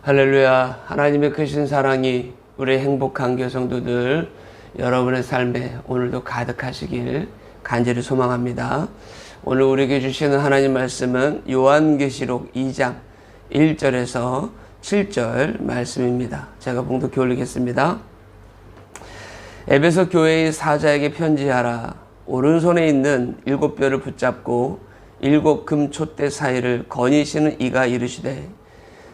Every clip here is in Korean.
할렐루야. 하나님의 크신 사랑이 우리 행복한 교성도들 여러분의 삶에 오늘도 가득하시길 간절히 소망합니다. 오늘 우리에게 주시는 하나님 말씀은 요한계시록 2장 1절에서 7절 말씀입니다. 제가 봉독해 올리겠습니다. 에베소 교회의 사자에게 편지하라. 오른손에 있는 7뼈를 붙잡고 7 금촛대 사이를 거니시는 이가 이르시되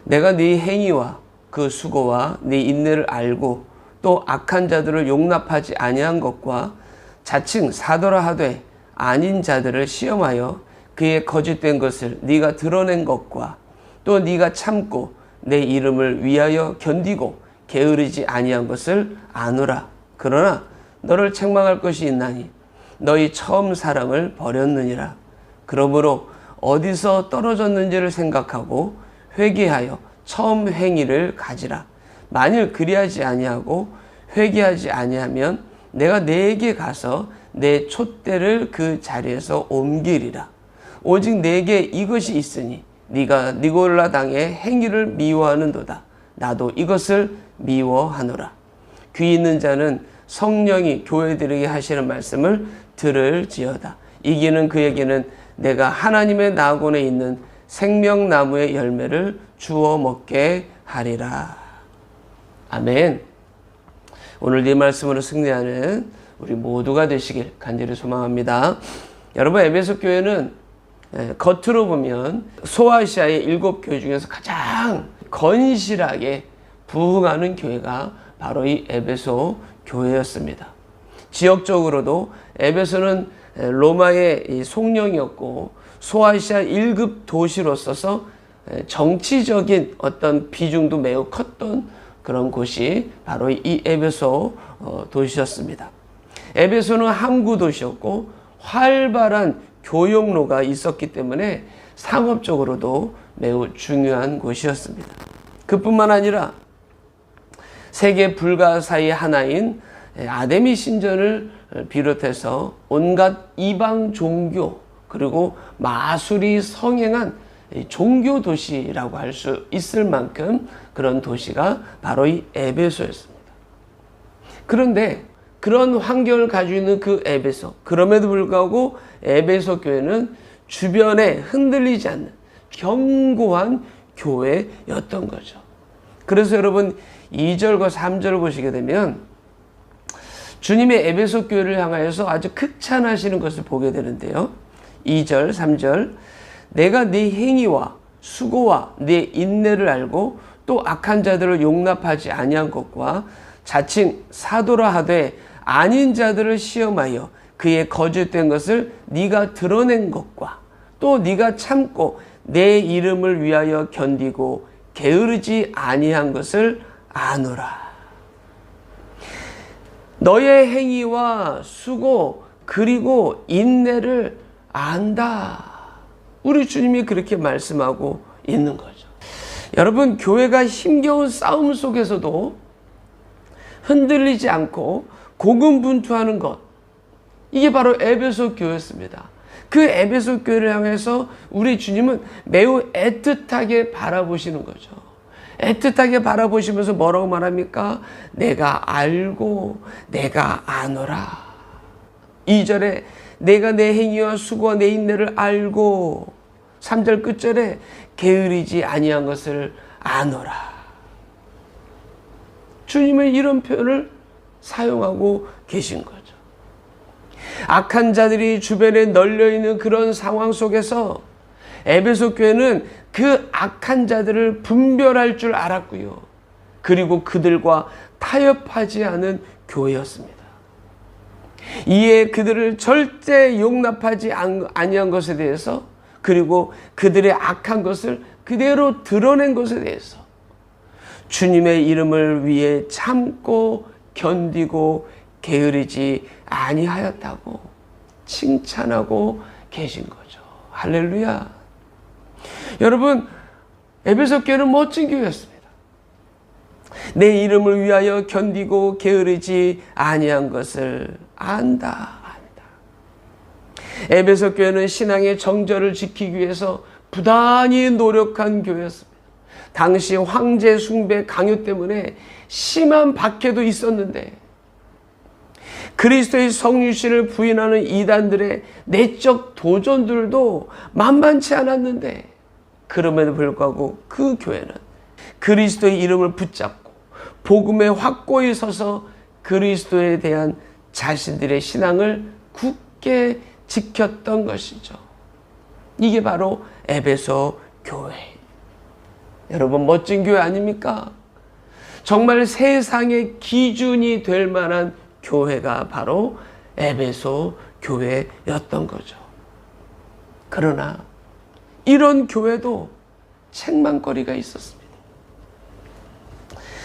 내가 네 행위와 그 수고와 네 인내를 알고 또 악한 자들을 용납하지 아니한 것과 자칭 사도라 하되 아닌 자들을 시험하여 그의 거짓된 것을 네가 드러낸 것과 또 네가 참고 내 이름을 위하여 견디고 게으르지 아니한 것을 아노라. 그러나 너를 책망할 것이 있나니 너희 처음 사랑을 버렸느니라. 그러므로 어디서 떨어졌는지를 생각하고 회개하여 처음 행위를 가지라. 만일 그리하지 아니하고 회개하지 아니하면 내가 네게 가서 내 촛대를 그 자리에서 옮기리라. 오직 네게 이것이 있으니 네가 니골라 당의 행위를 미워하는도다. 나도 이것을 미워하노라. 귀 있는 자는 성령이 교회들에게 하시는 말씀을 들을지어다. 이기는 그에게는 내가 하나님의 낙원에 있는 생명나무의 열매를 주워 먹게 하리라. 아멘. 오늘 이 말씀으로 승리하는 우리 모두가 되시길 간절히 소망합니다. 여러분, 에베소 교회는 겉으로 보면 소아시아의 7교회 중에서 가장 건실하게 부흥하는 교회가 바로 이 에베소 교회였습니다. 지역적으로도 에베소는 로마의 송령이었고 소아시아 1급 도시로서서 정치적인 어떤 비중도 매우 컸던 그런 곳이 바로 이 에베소 도시였습니다. 에베소는 항구 도시였고 활발한 교역로가 있었기 때문에 상업적으로도 매우 중요한 곳이었습니다. 그뿐만 아니라 세계 불가사의 하나인 아데미 신전을 비롯해서 온갖 이방 종교 그리고 마술이 성행한 종교 도시라고 할 수 있을 만큼 그런 도시가 바로 이 에베소였습니다. 그런데 그런 환경을 가지고 있는 그 에베소, 그럼에도 불구하고 에베소 교회는 주변에 흔들리지 않는 견고한 교회였던 거죠. 그래서 여러분 2절과 3절을 보시게 되면 주님의 에베소 교회를 향하여서 아주 극찬하시는 것을 보게 되는데요. 2절, 3절 내가 네 행위와 수고와 네 인내를 알고 또 악한 자들을 용납하지 아니한 것과 자칭 사도라 하되 아닌 자들을 시험하여 그의 거짓된 것을 네가 드러낸 것과 또 네가 참고 내 이름을 위하여 견디고 게으르지 아니한 것을 아노라. 너의 행위와 수고 그리고 인내를 안다. 우리 주님이 그렇게 말씀하고 있는 거죠. 여러분, 교회가 힘겨운 싸움 속에서도 흔들리지 않고 고군분투하는 것, 이게 바로 에베소 교회였습니다. 그 에베소 교회를 향해서 우리 주님은 매우 애틋하게 바라보시는 거죠. 애틋하게 바라보시면서 뭐라고 말합니까? 내가 알고 내가 아노라. 2절에 내가 내 행위와 수고와 내 인내를 알고, 3절 끝절에 게으르지 아니한 것을 아노라. 주님은 이런 표현을 사용하고 계신 거죠. 악한 자들이 주변에 널려있는 그런 상황 속에서 에베소 교회는 그 악한 자들을 분별할 줄 알았고요. 그리고 그들과 타협하지 않은 교회였습니다. 이에 그들을 절대 용납하지 아니한 것에 대해서, 그리고 그들의 악한 것을 그대로 드러낸 것에 대해서 주님의 이름을 위해 참고 견디고 게으르지 아니하였다고 칭찬하고 계신 거죠. 할렐루야. 여러분, 에베소 교회는 멋진 교회였습니다. 내 이름을 위하여 견디고 게으르지 아니한 것을 안다. 에베소 교회는 신앙의 정절을 지키기 위해서 부단히 노력한 교회였습니다. 당시 황제 숭배 강요 때문에 심한 박해도 있었는데 그리스도의 성육신을 부인하는 이단들의 내적 도전들도 만만치 않았는데 그럼에도 불구하고 그 교회는 그리스도의 이름을 붙잡고 복음에 확고히 서서 그리스도에 대한 자신들의 신앙을 굳게 지켰던 것이죠. 이게 바로 에베소 교회. 여러분, 멋진 교회 아닙니까? 정말 세상의 기준이 될 만한 교회가 바로 에베소 교회였던 거죠. 그러나 이런 교회도 책망거리가 있었습니다.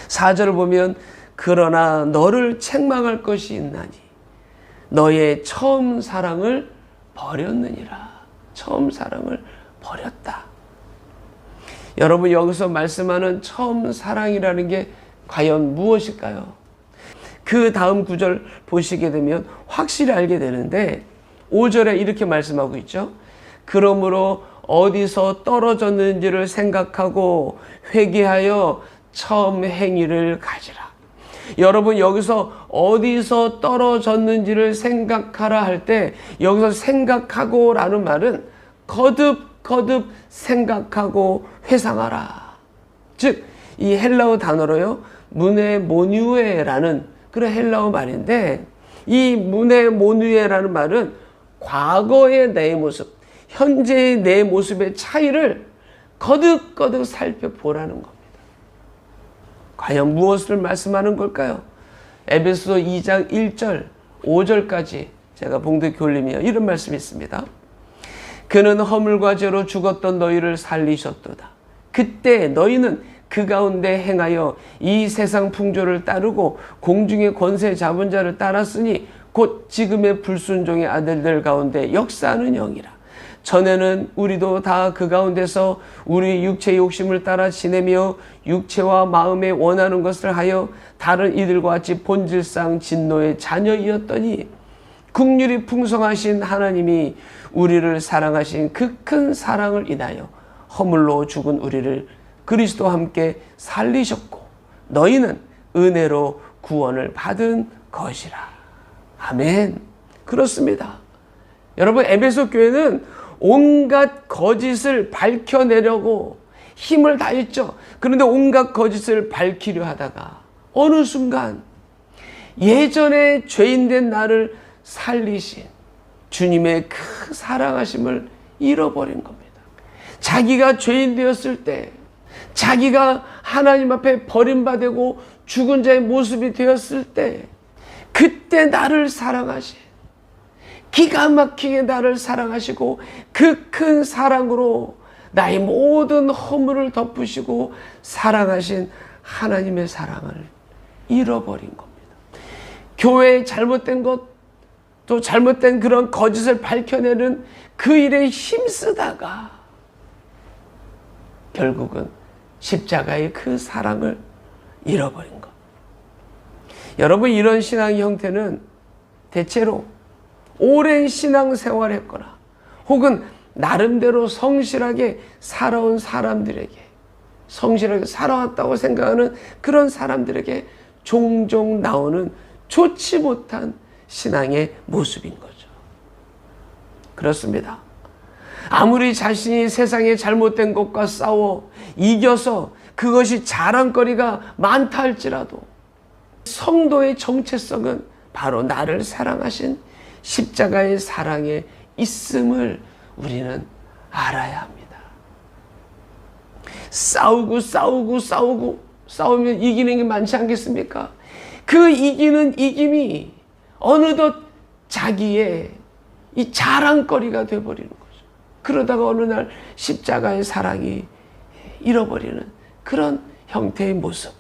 4절을 보면 그러나 너를 책망할 것이 있나니 너의 처음 사랑을 버렸느니라. 처음 사랑을 버렸다. 여러분, 여기서 말씀하는 처음 사랑이라는 게 과연 무엇일까요? 그 다음 구절 보시게 되면 확실히 알게 되는데 5절에 이렇게 말씀하고 있죠. 그러므로 어디서 떨어졌는지를 생각하고 회개하여 처음 행위를 가지라. 여러분, 여기서 어디서 떨어졌는지를 생각하라 할 때 여기서 생각하고 라는 말은 거듭 생각하고 회상하라. 즉 이 헬라어 단어로요 무네모뉴에라는 그런 헬라어 말인데 이 무네모뉴에라는 말은 과거의 내 모습, 현재의 내 모습의 차이를 거듭 살펴보라는 겁니다. 과연 무엇을 말씀하는 걸까요? 에베소 2장 1절 5절까지 제가 봉독해 올리며 이런 말씀이 있습니다. 그는 허물과 죄로 죽었던 너희를 살리셨도다. 그때 너희는 그 가운데 행하여 이 세상 풍조를 따르고 공중의 권세 잡은 자를 따랐으니 곧 지금의 불순종의 아들들 가운데 역사하는 영이라. 전에는 우리도 다 그 가운데서 우리 육체의 욕심을 따라 지내며 육체와 마음에 원하는 것을 하여 다른 이들과 같이 본질상 진노의 자녀이었더니 긍휼이 풍성하신 하나님이 우리를 사랑하신 그 큰 사랑을 인하여 허물로 죽은 우리를 그리스도와 함께 살리셨고 너희는 은혜로 구원을 받은 것이라. 아멘. 그렇습니다. 여러분, 에베소 교회는 온갖 거짓을 밝혀내려고 힘을 다했죠. 그런데 온갖 거짓을 밝히려 하다가 어느 순간 예전에 죄인된 나를 살리신 주님의 그 사랑하심을 잃어버린 겁니다. 자기가 죄인 되었을 때, 자기가 하나님 앞에 버림받고 죽은 자의 모습이 되었을 때, 그때 나를 사랑하신, 기가 막히게 나를 사랑하시고 그 큰 사랑으로 나의 모든 허물을 덮으시고 사랑하신 하나님의 사랑을 잃어버린 겁니다. 교회의 잘못된 것, 또 잘못된 그런 거짓을 밝혀내는 그 일에 힘쓰다가 결국은 십자가의 그 사랑을 잃어버린 것. 여러분, 이런 신앙의 형태는 대체로 오랜 신앙생활을 했거나 혹은 나름대로 성실하게 살아온 사람들에게, 성실하게 살아왔다고 생각하는 그런 사람들에게 종종 나오는 좋지 못한 신앙의 모습인 거죠. 그렇습니다. 아무리 자신이 세상의 잘못된 것과 싸워 이겨서 그것이 자랑거리가 많다 할지라도 성도의 정체성은 바로 나를 사랑하신 십자가의 사랑에 있음을 우리는 알아야 합니다. 싸우면 이기는 게 많지 않겠습니까? 그 이기는 이김이 어느덧 자기의 이 자랑거리가 되어버리는 거죠. 그러다가 어느 날 십자가의 사랑이 잃어버리는 그런 형태의 모습.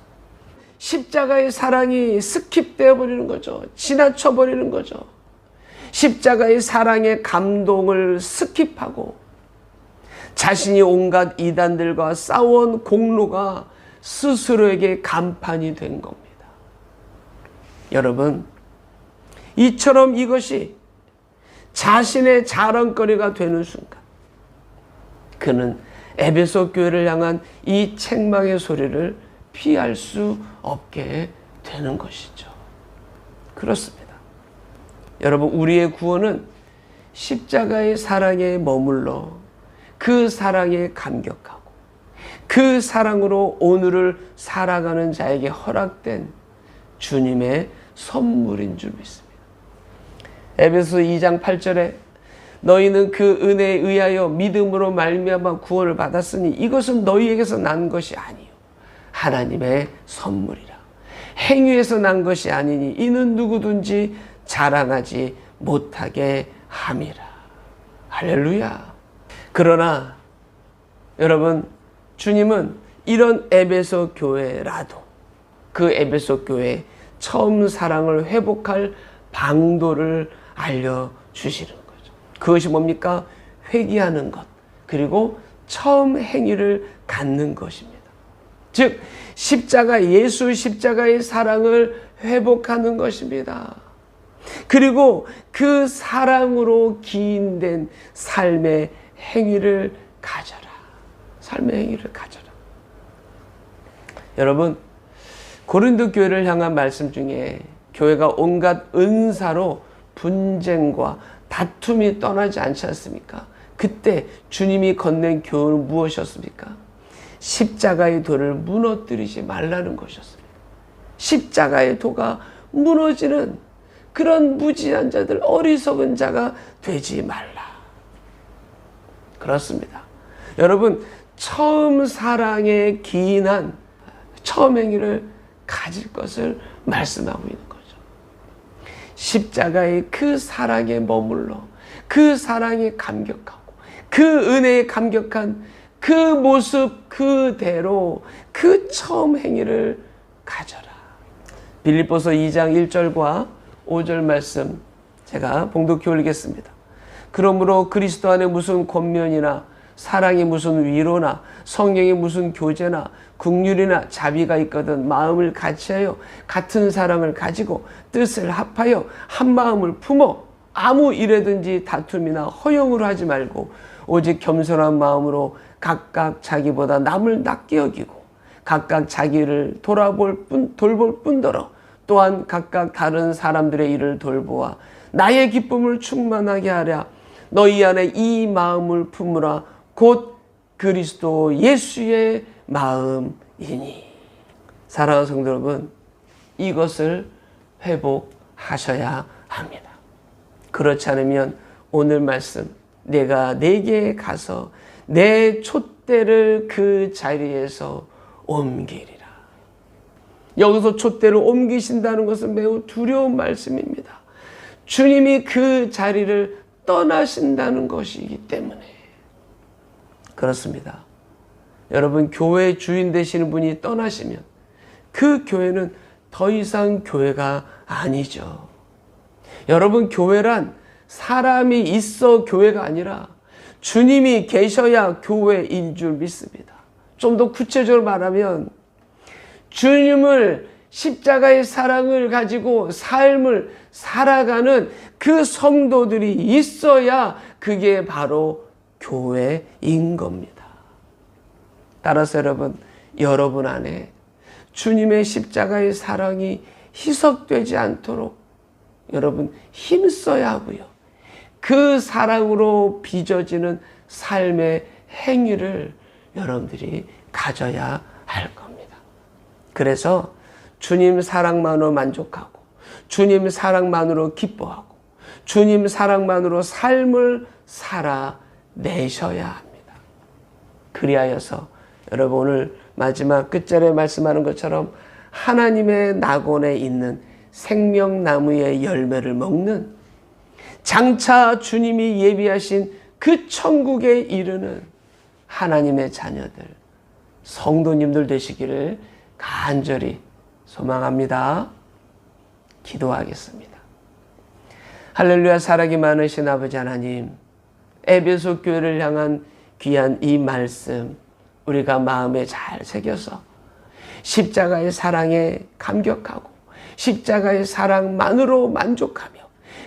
십자가의 사랑이 스킵되어 버리는 거죠. 지나쳐 버리는 거죠. 십자가의 사랑의 감동을 스킵하고 자신이 온갖 이단들과 싸운 공로가 스스로에게 간판이 된 겁니다. 여러분, 이처럼 이것이 자신의 자랑거리가 되는 순간 그는 에베소 교회를 향한 이 책망의 소리를 피할 수 없게 되는 것이죠. 그렇습니다. 여러분, 우리의 구원은 십자가의 사랑에 머물러 그 사랑에 감격하고 그 사랑으로 오늘을 살아가는 자에게 허락된 주님의 선물인 줄 믿습니다. 에베소 2장 8절에 너희는 그 은혜에 의하여 믿음으로 말미암아 구원을 받았으니 이것은 너희에게서 난 것이 아니요 하나님의 선물이라. 행위에서 난 것이 아니니 이는 누구든지 자랑하지 못하게 함이라. 할렐루야. 그러나 여러분, 주님은 이런 에베소 교회라도 그 에베소 교회의 처음 사랑을 회복할 방도를 알려주시는 거죠. 그것이 뭡니까? 회개하는 것, 그리고 처음 행위를 갖는 것입니다. 즉 예수 십자가의 사랑을 회복하는 것입니다. 그리고 그 사랑으로 기인된 삶의 행위를 가져라. 삶의 행위를 가져라. 여러분, 고린도 교회를 향한 말씀 중에 교회가 온갖 은사로 분쟁과 다툼이 떠나지 않지 않습니까? 그때 주님이 건넨 교훈은 무엇이었습니까? 십자가의 도를 무너뜨리지 말라는 것이었습니다. 십자가의 도가 무너지는 그런 무지한 자들, 어리석은 자가 되지 말라. 그렇습니다. 여러분, 처음 사랑에 기인한 처음 행위를 가질 것을 말씀하고 있는 거죠. 십자가의 그 사랑에 머물러 그 사랑에 감격하고 그 은혜에 감격한 그 모습 그대로 그 처음 행위를 가져라. 빌립보서 2장 1절과 5절 말씀 제가 봉독해 올리겠습니다. 그러므로 그리스도 안에 무슨 권면이나 사랑이 무슨 위로나 성령이 무슨 교제나 긍휼이나 자비가 있거든 마음을 같이하여 같은 사랑을 가지고 뜻을 합하여 한 마음을 품어 아무 일에든지 다툼이나 허용으로 하지 말고 오직 겸손한 마음으로 각각 자기보다 남을 낫게 여기고 각각 자기를 돌볼 뿐더러 또한 각각 다른 사람들의 일을 돌보아 나의 기쁨을 충만하게 하랴. 너희 안에 이 마음을 품으라. 곧 그리스도 예수의 마음이니. 사랑하는 성도 여러분, 이것을 회복하셔야 합니다. 그렇지 않으면 오늘 말씀, 내가 내게 가서 내 촛대를 그 자리에서 옮기리라. 여기서 촛대를 옮기신다는 것은 매우 두려운 말씀입니다. 주님이 그 자리를 떠나신다는 것이기 때문에 그렇습니다. 여러분, 교회 주인 되시는 분이 떠나시면 그 교회는 더 이상 교회가 아니죠. 여러분, 교회란 사람이 있어 교회가 아니라 주님이 계셔야 교회인 줄 믿습니다. 좀 더 구체적으로 말하면 주님을 십자가의 사랑을 가지고 삶을 살아가는 그 성도들이 있어야 그게 바로 교회인 겁니다. 따라서 여러분 안에 주님의 십자가의 사랑이 희석되지 않도록 여러분 힘써야 하고요. 그 사랑으로 빚어지는 삶의 행위를 여러분들이 가져야 할 겁니다. 그래서 주님 사랑만으로 만족하고 주님 사랑만으로 기뻐하고 주님 사랑만으로 삶을 살아내셔야 합니다. 그리하여서 여러분 오늘 마지막 끝절에 말씀하는 것처럼 하나님의 낙원에 있는 생명나무의 열매를 먹는 장차 주님이 예비하신 그 천국에 이르는 하나님의 자녀들, 성도님들 되시기를 간절히 소망합니다. 기도하겠습니다. 할렐루야. 사랑이 많으신 아버지 하나님, 에베소 교회를 향한 귀한 이 말씀 우리가 마음에 잘 새겨서 십자가의 사랑에 감격하고 십자가의 사랑만으로 만족하며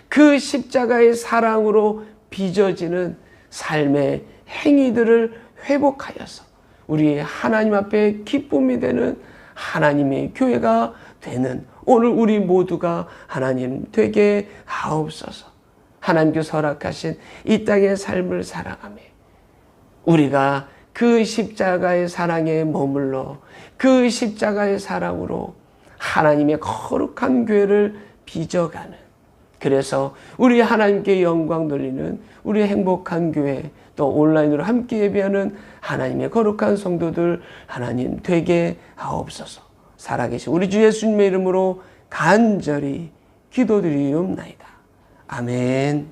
그 십자가의 사랑으로 빚어지는 삶의 행위들을 회복하여서 우리의 하나님 앞에 기쁨이 되는 하나님의 교회가 되는 오늘 우리 모두가 하나님 되게 하옵소서. 하나님께서 허락하신 이 땅의 삶을 살아가며 우리가 그 십자가의 사랑에 머물러 그 십자가의 사랑으로 하나님의 거룩한 교회를 빚어가는, 그래서 우리 하나님께 영광 돌리는 우리 행복한 교회, 또 온라인으로 함께 예배하는 하나님의 거룩한 성도들 하나님 되게 하옵소서. 살아계신 우리 주 예수님의 이름으로 간절히 기도드리옵나이다. 아멘.